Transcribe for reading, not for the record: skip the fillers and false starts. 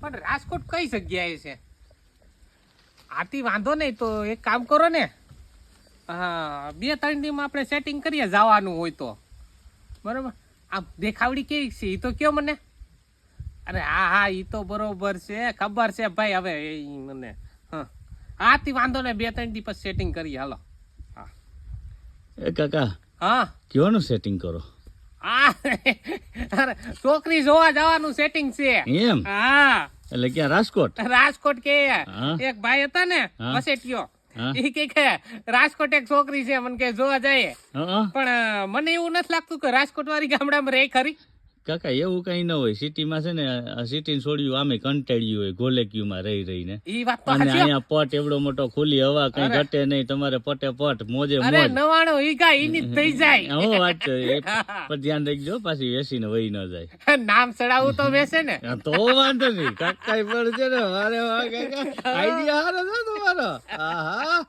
પણ રાજકોટ કઈ જગ્યાએ છે? આથી વાંધો નહીં તો એક કામ કરો ને, હા 2-3 દિવસમાં આપણે સેટિંગ કરીએ જવાનું હોય તો. બરોબર. આ દેખાવડી કેવી છે એ તો કયો મને. અરે હા હા એ તો બરોબર છે, ખબર છે ભાઈ. હવે એ મને હા આથી વાંધો ને 2-3 દિવસ સેટિંગ કરીએ. હાલો. હા એ કાકા હા કયોનું સેટિંગ કરો? આ અરે છોકરી જોવા જવાનું સેટિંગ છે. એમ? હા એટલે ક્યાં રાજકોટ? રાજકોટ કે હા. એક ભાઈ હતા ને હા. વસેટિયો, હા. ઈ કે રાજકોટ એક છોકરી છે, મને કે જોવા જાય. હા પણ મને એવું નથી લાગતું કે રાજકોટ વાળી ગામડામાં રહે ખરી. કાકા એવું કઈ ન હોય. સિટીમાં છે ને સિટી છોડ્યું આમે કંટાળ્યું હોય ગોલેક્યુમાં રહી રહીને. ઈ વાત તો અને સાચી હો. અહીંયા પટ એવડો મોટો ખુલ્લી હવા કઈ ઘટે નહીં, તમારે પટે પટ મોજે અરે મોજ. 99 ઈગા ઈની જ થઈ જાય. હું વાત છે એ પણ ધ્યાન રાખજો પાછી વેસીને વહી ન જાય. નામ ચડાવવું તો બેસે ને. હા, તો વાંધો નહીં કાકા પણ છે ને વારે વાહ કાકા આઈડિયા હારો છે તમારો. આહા